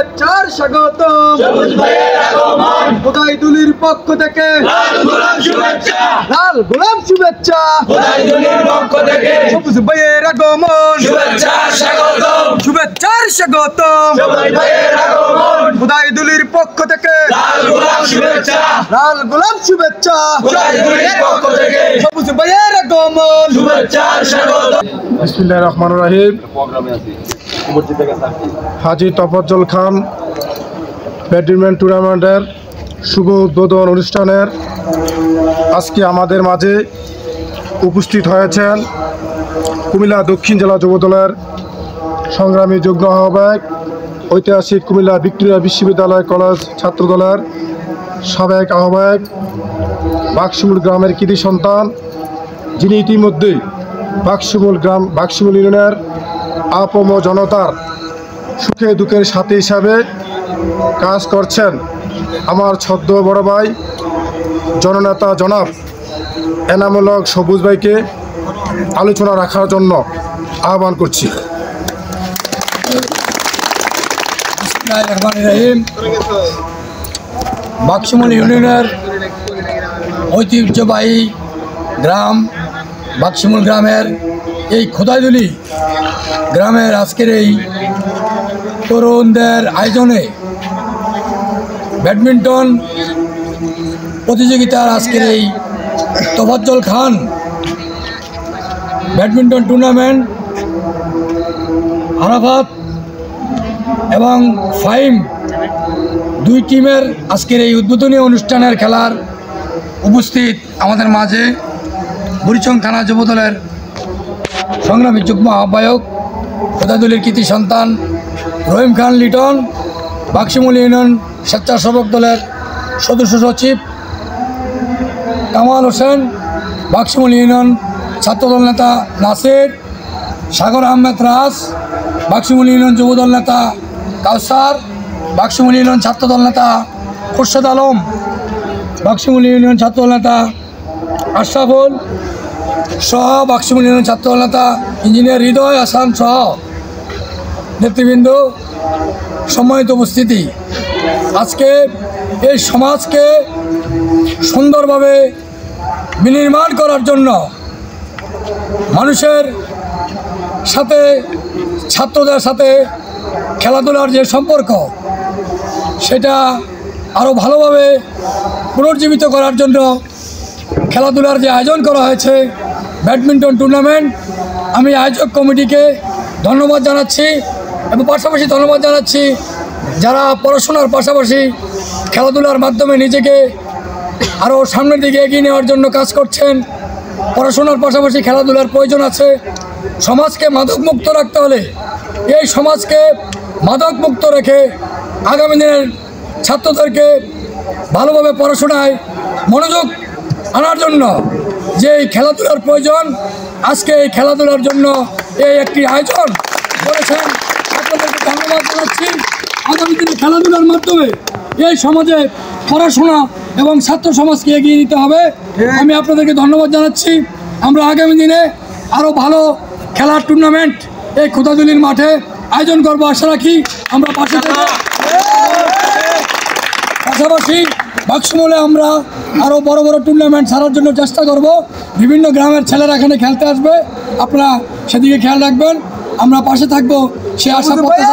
শুভেচ্ছার স্বাগত খোদাইদুলির পক্ষ থেকে লাল গোলাপ শুভেচ্ছা সবুজ ভাইয়ের আগমন শুভেচ্ছার স্বাগত খোদাইদুলির পক্ষ থেকে লাল গোলাপ শুভেচ্ছা সবুজ ভাইয়ের আগমন শুভেচ্ছার স্বাগত। বিসমিল্লাহির রহমানির রহিম। হাজী তফাজ্জল খান ব্যাডমিন্টন টুর্নামেন্টের শুভ উদ্বোধন অনুষ্ঠানের আজকে আমাদের মাঝে উপস্থিত হয়েছেন কুমিল্লা দক্ষিণ জেলা যুবদলের সংগ্রামী যুগ্ম আহ্বায়ক, ঐতিহাসিক কুমিল্লা ভিক্টোরিয়া বিশ্ববিদ্যালয় কলেজ ছাত্রদলের সাবেক আহ্বায়ক, বাক্সমুল গ্রামের কৃতি সন্তান, যিনি ইতিমধ্যেই বাক্সমুল ইউনিয়নের আপম জনতার সুখে দুঃখের সাথী হিসাবে কাজ করছেন, আমার ছদ্ম বড় ভাই জননেতা জনাব এনামুল হক সবুজ ভাইকে আলোচনা রাখার জন্য আহ্বান করছি। বাক্সমুল ইউনিয়নের ঐতিহ্যবাহী গ্রাম বাক্সমুল গ্রামের এই খোদাইদুলি গ্রামের আজকের এই তরুণদের আয়োজনে ব্যাডমিন্টন প্রতিযোগিতার আজকের এই তফাজ্জল খান ব্যাডমিন্টন টুর্নামেন্ট আরাফাত এবং ফাইম দুই টিমের আজকের এই উদ্বোধনী অনুষ্ঠানের খেলার উপস্থিত আমাদের মাঝে বুড়িচং থানা যুবদলের সংগ্রামী যুগ্ম আহ্বায়ক, খোদাইদুলির কৃতি সন্তান রহিম খান লিটন, বাক্সমুল ইউনিয়ন স্বেচ্ছাসেবক দলের সদস্য সচিব কামাল হোসেন, বাক্সমুল ইউনিয়ন ছাত্রদল নেতা নাসির, সাগর আহমেদ রাজ, বাক্সমুল ইউনিয়ন যুবদল নেতা কাউসার, বাক্সমুল ইউনিয়ন ছাত্রদল নেতা খুরশেদ আলম, বাক্সমুল ইউনিয়ন ছাত্রদল নেতা আশরাফুল সহ বাক্সমুল ইউনিয়ন ছাত্রদল নেতা ইঞ্জিনিয়ার হৃদয় হাসান সহ নেতৃবৃন্দ, সম্মানিত উপস্থিতি। আজকে এই সমাজকে সুন্দরভাবে বিনির্মাণ করার জন্য মানুষের সাথে ছাত্রদের সাথে খেলাধুলার যে সম্পর্ক সেটা আরও ভালোভাবে পুনর্জীবিত করার জন্য খেলাধুলার যে আয়োজন করা হয়েছে ব্যাডমিন্টন টুর্নামেন্ট, আমি আয়োজক কমিটিকে ধন্যবাদ জানাচ্ছি এবং পাশাপাশি ধন্যবাদ জানাচ্ছি যারা পড়াশোনার পাশাপাশি খেলাধুলার মাধ্যমে নিজেকে আরও সামনের দিকে এগিয়ে নেওয়ার জন্য কাজ করছেন। পড়াশোনার পাশাপাশি খেলাধুলার প্রয়োজন আছে। সমাজকে মাদকমুক্ত রাখতে হলে এই সমাজকে মাদকমুক্ত রেখে আগামী দিনের ছাত্রদেরকে ভালোভাবে পড়াশোনায় মনোযোগ আনার জন্য যে খেলাধুলার প্রয়োজন, আজকে এই খেলাধুলার জন্য এই একটি আয়োজন করেছেন, আপনাদেরকে ধন্যবাদ জানাচ্ছি। আগামী দিনে খেলাধুলার মাধ্যমে এই সমাজে পড়াশোনা এবং ছাত্র সমাজকে এগিয়ে নিতে হবে। আমি আপনাদেরকে ধন্যবাদ জানাচ্ছি। আমরা আগামী দিনে আরও ভালো খেলার টুর্নামেন্ট এই খোদাইদুলির মাঠে আয়োজন করবো আশা রাখি। আমরা পাশাপাশি বাক্সমুলে আমরা আরও বড় বড় টুর্নামেন্ট ছাড়ার জন্য চেষ্টা করব। বিভিন্ন গ্রামের ছেলেরা এখানে খেলতে আসবে, আপনারা সেদিকে খেয়াল রাখবেন। আমরা পাশে থাকবো সে আশা করতে